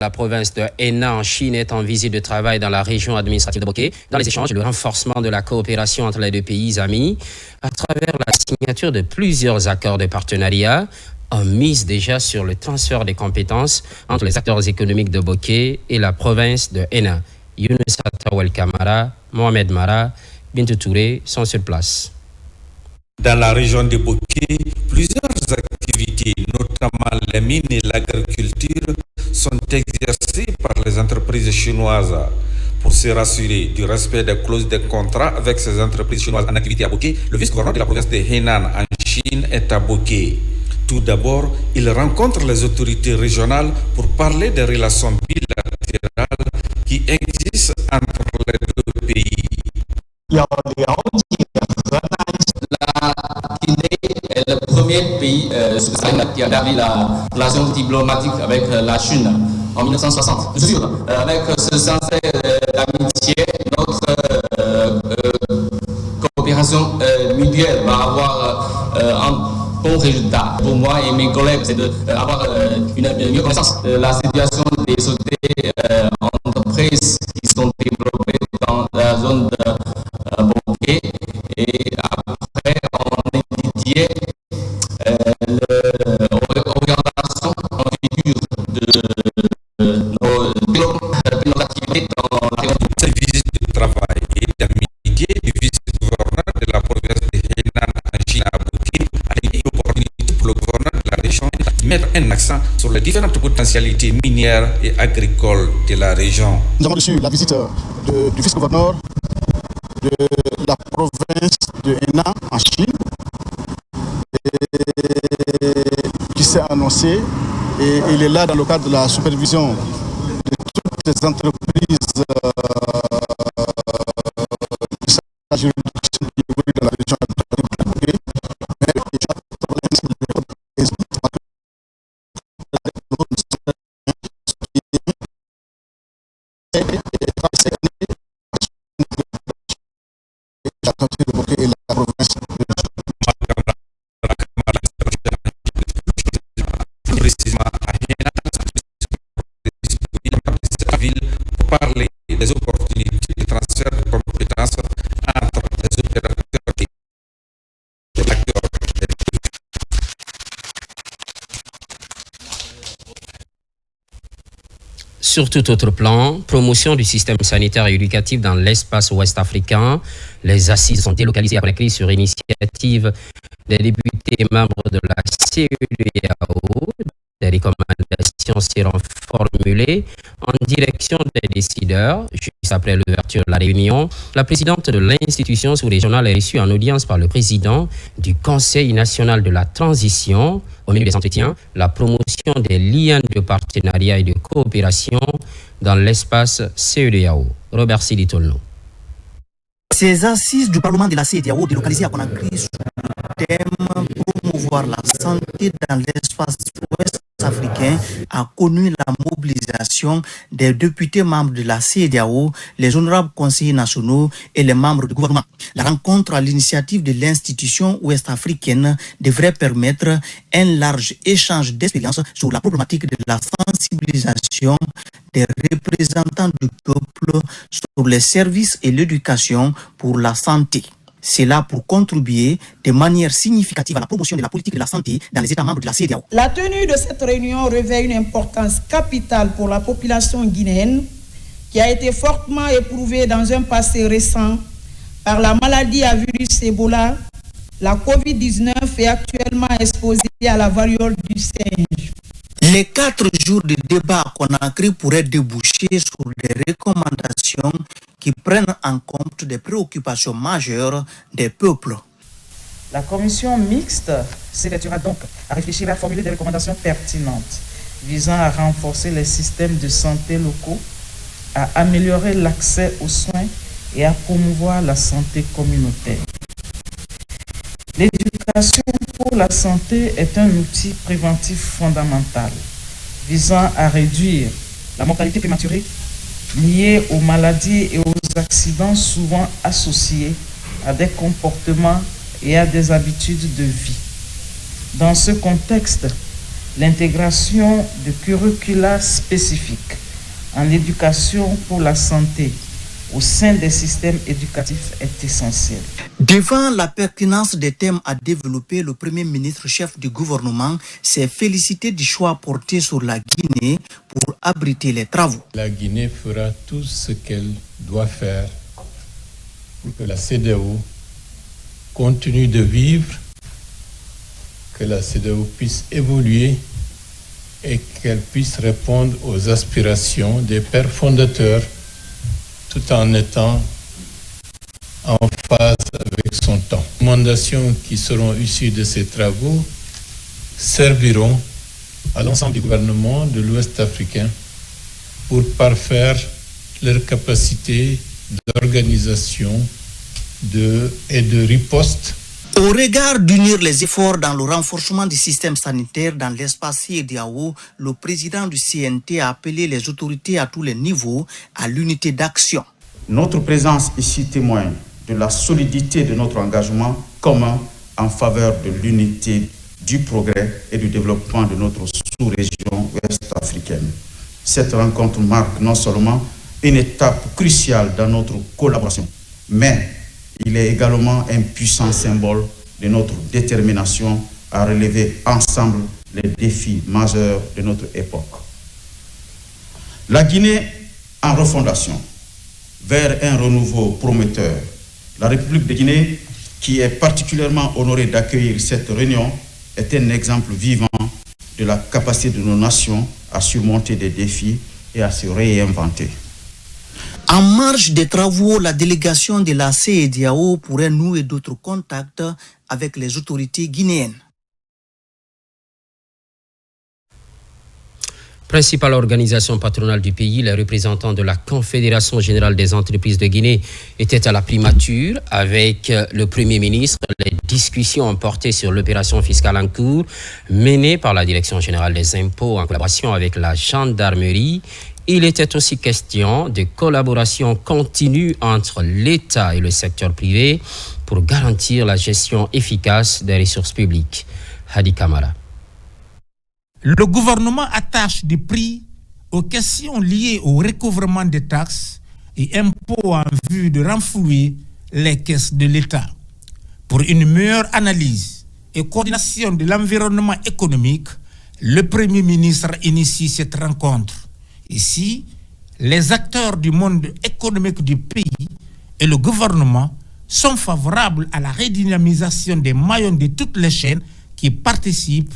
La province de Henan en Chine est en visite de travail dans la région administrative de Bokeh. Dans les échanges, le renforcement de la coopération entre les deux pays amis à travers la signature de plusieurs accords de partenariat en mise déjà sur le transfert des compétences entre les acteurs économiques de Bokeh et la province de Henan. Younous Tawel Kamara, Mohamed Mara, Bintou Touré sont sur place. Dans la région de Bokeh, plusieurs activités, notamment les mines et l'agriculture, sont exercées par les entreprises chinoises. Pour se rassurer du respect des clauses de contrat avec ces entreprises chinoises en activité à Bokeh, le vice-gouverneur de la province de Henan en Chine est à Bokeh. Tout d'abord, il rencontre les autorités régionales pour parler des relations bilatérales qui existent entre les deux pays. La Guinée est le premier pays qui a établi la relation diplomatique avec la Chine en 1960. Je suis sûr, avec ce sens d'amitié, notre coopération mutuelle va avoir un bon résultat. Pour moi et mes collègues, c'est d'avoir une meilleure connaissance de la situation des sociétés entreprises qui sont développées dans la zone de Bokeh. Et après, on étudiait l'orientation future de nos activités dans la région. Cette visite de travail et d'amitié du vice-gouverneur de la province de Henan en Chine à Bokeh a été une opportunité pour le gouverneur de la région de mettre un accent sur les différentes potentialités minières et agricoles de la région. Nous avons reçu la visite du vice-gouverneur de la province de Henan en Chine qui s'est annoncé et il est là dans le cadre de la supervision de toutes les entreprises de sa juridiction qui évoluent dans la région de Bokeh. Pour parler des opportunités de transfert de compétences entre les opérateurs et les acteurs. Sur tout autre plan, promotion du système sanitaire et éducatif dans l'espace ouest africain, les assises sont délocalisées après la crise sur initiative des députés membres de la CEDEAO. Des recommandations seront formulées en direction des décideurs. Juste après l'ouverture de la réunion, la présidente de l'institution sous-régionale est reçue en audience par le président du Conseil national de la transition. Au milieu des entretiens, la promotion des liens de partenariat et de coopération dans l'espace CEDEAO. Robert Siditolno. Ces assises du Parlement de la CEDEAO délocalisées à Conakry sous le thème promouvoir la santé dans l'espace ouest africain a connu la mobilisation des députés membres de la CEDEAO, les honorables conseillers nationaux et les membres du gouvernement. La rencontre à l'initiative de l'institution ouest-africaine devrait permettre un large échange d'expériences sur la problématique de la sensibilisation des représentants du peuple sur les services et l'éducation pour la santé. C'est là pour contribuer de manière significative à la promotion de la politique de la santé dans les États membres de la CEDEAO. La tenue de cette réunion revêt une importance capitale pour la population guinéenne qui a été fortement éprouvée dans un passé récent par la maladie à virus Ebola, la COVID-19 est actuellement exposée à la variole du singe. Les 4 jours de débat à Conakry pourraient déboucher sur des recommandations qui prennent en compte des préoccupations majeures des peuples. La commission mixte s'évertuera donc à réfléchir et à formuler des recommandations pertinentes visant à renforcer les systèmes de santé locaux, à améliorer l'accès aux soins et à promouvoir la santé communautaire. L'éducation pour la santé est un outil préventif fondamental visant à réduire la mortalité prématurée liée aux maladies et aux accidents souvent associés à des comportements et à des habitudes de vie. Dans ce contexte, L'intégration de curricula spécifiques en éducation pour la santé au sein des systèmes éducatifs est essentielle. Devant la pertinence des thèmes à développer, le Premier ministre chef du gouvernement s'est félicité du choix porté sur la Guinée pour abriter les travaux. La Guinée fera tout ce qu'elle doit faire pour que la CEDEAO continue de vivre, que la CEDEAO puisse évoluer et qu'elle puisse répondre aux aspirations des pères fondateurs tout en étant en phase avec son temps. Les recommandations qui seront issues de ces travaux serviront à l'ensemble du gouvernement de l'Ouest africain pour parfaire leur capacité d'organisation et de riposte. Au regard d'unir les efforts dans le renforcement du système sanitaire dans l'espace CEDEAO, le président du CNT a appelé les autorités à tous les niveaux à l'unité d'action. Notre présence ici témoigne de la solidité de notre engagement commun en faveur de l'unité, du progrès et du développement de notre sous-région ouest-africaine. Cette rencontre marque non seulement une étape cruciale dans notre collaboration, mais il est également un puissant symbole de notre détermination à relever ensemble les défis majeurs de notre époque. La Guinée en refondation, vers un renouveau prometteur. La République de Guinée, qui est particulièrement honorée d'accueillir cette réunion, est un exemple vivant de la capacité de nos nations à surmonter des défis et à se réinventer. En marge des travaux, la délégation de la CEDEAO pourrait nouer d'autres contacts avec les autorités guinéennes. Principale organisation patronale du pays, les représentants de la Confédération générale des entreprises de Guinée étaient à la primature avec le Premier ministre. Les discussions ont porté sur l'opération fiscale en cours menée par la Direction générale des impôts en collaboration avec la gendarmerie. Il était aussi question de collaboration continue entre l'État et le secteur privé pour garantir la gestion efficace des ressources publiques. Hadi Kamara. Le gouvernement attache des prix aux questions liées au recouvrement des taxes et impôts en vue de renflouer les caisses de l'État. Pour une meilleure analyse et coordination de l'environnement économique, le Premier ministre initie cette rencontre. Ici, les acteurs du monde économique du pays et le gouvernement sont favorables à la redynamisation des maillons de toutes les chaînes qui participent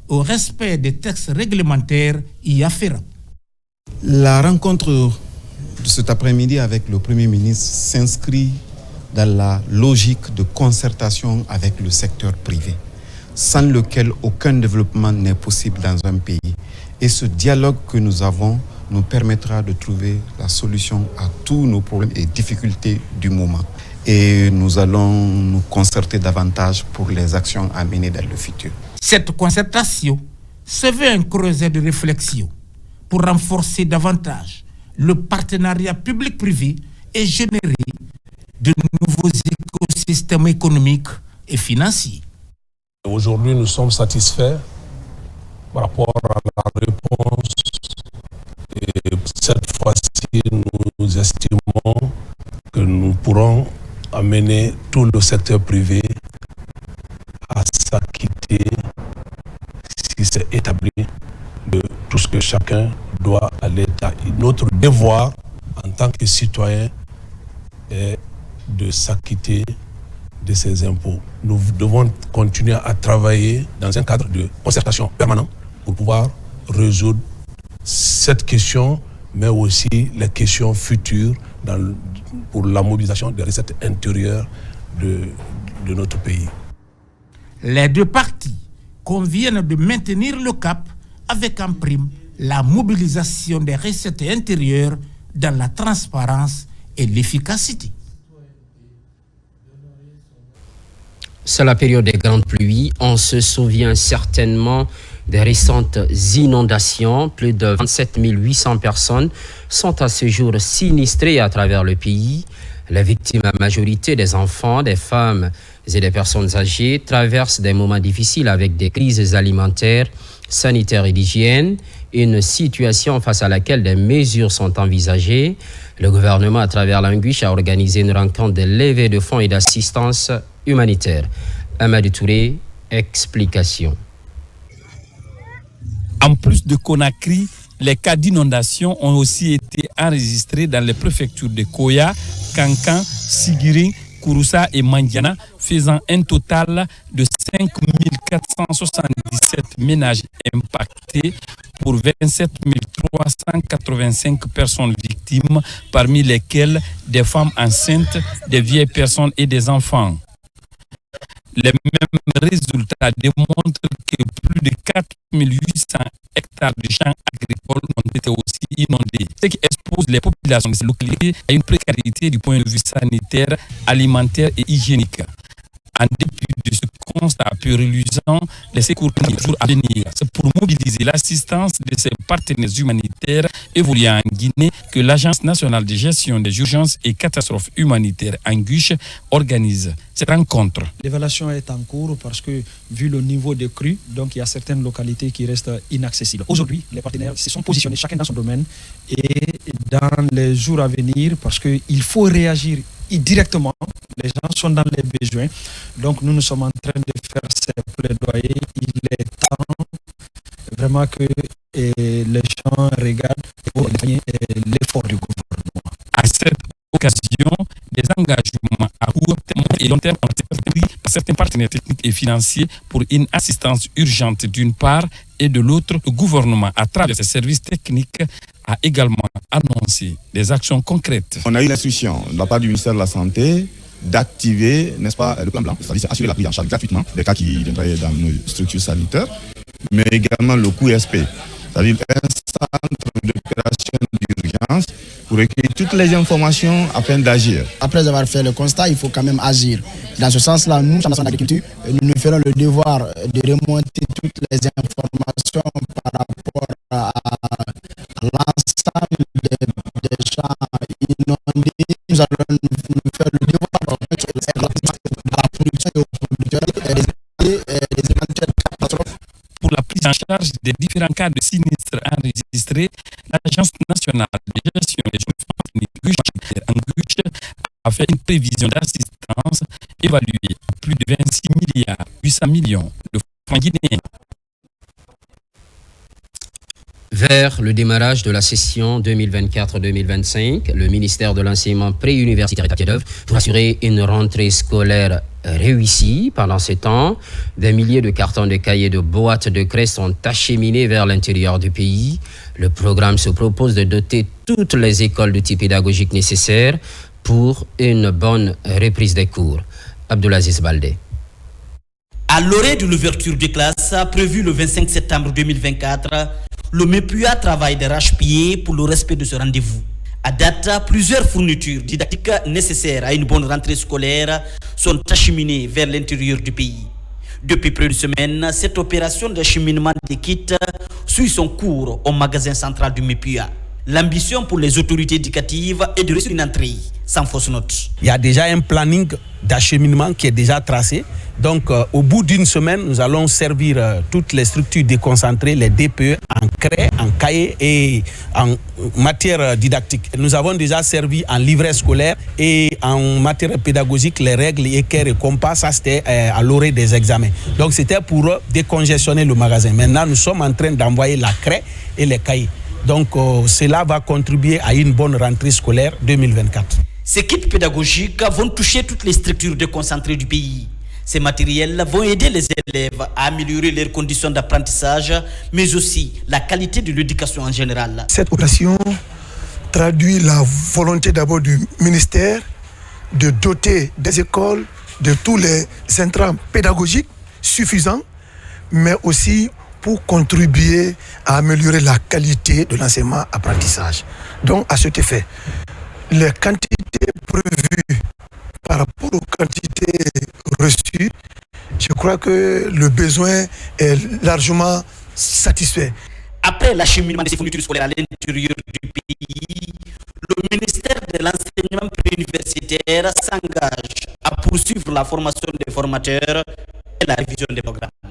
au respect des textes réglementaires y afférents. La rencontre de cet après-midi avec le Premier ministre s'inscrit dans la logique de concertation avec le secteur privé, sans lequel aucun développement n'est possible dans un pays. Et ce dialogue que nous avons nous permettra de trouver la solution à tous nos problèmes et difficultés du moment. Et nous allons nous concerter davantage pour les actions à mener dans le futur. Cette concertation se veut un creuset de réflexion pour renforcer davantage le partenariat public-privé et générer de nouveaux écosystèmes économiques et financiers. Aujourd'hui, nous sommes satisfaits par rapport à la réponse. Et cette fois-ci, nous estimons que nous pourrons amener tout le secteur privé à s'acquitter, si c'est établi, de tout ce que chacun doit à l'État. Et notre devoir en tant que citoyen est de s'acquitter de ces impôts. Nous devons continuer à travailler dans un cadre de concertation permanent pour pouvoir résoudre cette question, mais aussi les questions futures pour la mobilisation des recettes intérieures de notre pays. Les deux parties conviennent de maintenir le cap avec en prime la mobilisation des recettes intérieures dans la transparence et l'efficacité. C'est la période des grandes pluies. On se souvient certainement des récentes inondations. Plus de 27 800 personnes sont à ce jour sinistrées à travers le pays. Les victimes, à majorité des enfants, des femmes et des personnes âgées, traversent des moments difficiles avec des crises alimentaires, sanitaires et d'hygiène, une situation face à laquelle des mesures sont envisagées. Le gouvernement, à travers l'Anguiche, a organisé une rencontre de levée de fonds et d'assistance humanitaire. Amadou Touré, explication. En plus de Conakry, les cas d'inondation ont aussi été enregistrés dans les préfectures de Koya, Kankan, Sigiring, Kouroussa et Mandiana, faisant un total de 5 477 ménages impactés pour 27 385 personnes victimes, parmi lesquelles des femmes enceintes, des vieilles personnes et des enfants. Les mêmes résultats démontrent que plus de 4 800 hectares de champs agricoles ont été aussi inondés, ce qui expose les populations de ces localités à une précarité du point de vue sanitaire, alimentaire et hygiénique. En dépit de ce constat peu reluisant, les secours les jours à venir, c'est pour mobiliser l'assistance de ces partenaires humanitaires évoluant en Guinée que l'Agence nationale de gestion des urgences et catastrophes humanitaires Anguiche organise cette rencontre. L'évaluation est en cours parce que, vu le niveau de crue, donc il y a certaines localités qui restent inaccessibles. Aujourd'hui, les partenaires se sont positionnés chacun dans son domaine et dans les jours à venir, parce qu'il faut réagir directement. Les gens sont dans les besoins. Donc nous sommes en train de faire ces plaidoyers. Il est temps vraiment que les gens regardent l'effort du gouvernement. À cette occasion, des engagements à court terme et long terme ont été pris par certains partenaires techniques et financiers pour une assistance urgente d'une part, et de l'autre, le gouvernement, à travers ses services techniques, a également annoncé des actions concrètes. On a eu l'instruction de la part du ministère de la Santé d'activer, n'est-ce pas, le plan blanc, c'est-à-dire assurer la prise en charge gratuitement des cas qui viendraient dans nos structures sanitaires, mais également le QSP, c'est-à-dire un centre d'opération d'urgence pour recueillir toutes les informations afin d'agir. Après avoir fait le constat, il faut quand même agir. Dans ce sens-là, nous, en agriculture, nous ferons le devoir de remonter toutes les informations par rapport à l'ensemble des champs inondés. Nous allons nous faire le devoir de la production et aux producteurs des éventuelles catastrophes. Pour la prise en charge des différents cas de sinistres enregistrés, l'Agence nationale de gestion des urgences Anguiche a fait une prévision d'assistance évaluée à plus de 26 milliards 800 millions de francs guinéens. Vers le démarrage de la session 2024-2025, le ministère de l'Enseignement préuniversitaire est à pied d'œuvre pour assurer une rentrée scolaire réussie. Pendant ce temps, des milliers de cartons de cahiers de boîtes de craie sont acheminés vers l'intérieur du pays. Le programme se propose de doter toutes les écoles d'outils pédagogiques nécessaires pour une bonne reprise des cours. Abdoulaziz Baldé. À l'orée de l'ouverture des classes prévue le 25 septembre 2024, le MEPUA travaille d'arrache-pied pour le respect de ce rendez-vous. À date, plusieurs fournitures didactiques nécessaires à une bonne rentrée scolaire sont acheminées vers l'intérieur du pays. Depuis plus de semaine, cette opération d'acheminement des kits suit son cours au magasin central du MEPUA. L'ambition pour les autorités éducatives est de réussir une entrée sans fausse note. Il y a déjà un planning d'acheminement qui est déjà tracé. Donc, au bout d'une semaine, nous allons servir toutes les structures déconcentrées, les DPE, en craie, en cahier et en matière didactique. Nous avons déjà servi en livret scolaire et en matière pédagogique, les règles, équerres et compas, ça c'était à l'orée des examens. Donc, c'était pour décongestionner le magasin. Maintenant, nous sommes en train d'envoyer la craie et les cahiers. Donc, cela va contribuer à une bonne rentrée scolaire 2024. Ces kits pédagogiques vont toucher toutes les structures déconcentrées du pays. Ces matériels vont aider les élèves à améliorer leurs conditions d'apprentissage, mais aussi la qualité de l'éducation en général. Cette opération traduit la volonté d'abord du ministère de doter des écoles de tous les intrants pédagogiques suffisants, mais aussi pour contribuer à améliorer la qualité de l'enseignement-apprentissage. Donc, à cet effet, les quantités prévues par rapport aux quantités reçues, je crois que le besoin est largement satisfait. Après l'acheminement de ces fournitures scolaires à l'intérieur du pays, le ministère des de l'enseignement préuniversitaire s'engage à poursuivre la formation des formateurs et la révision des programmes.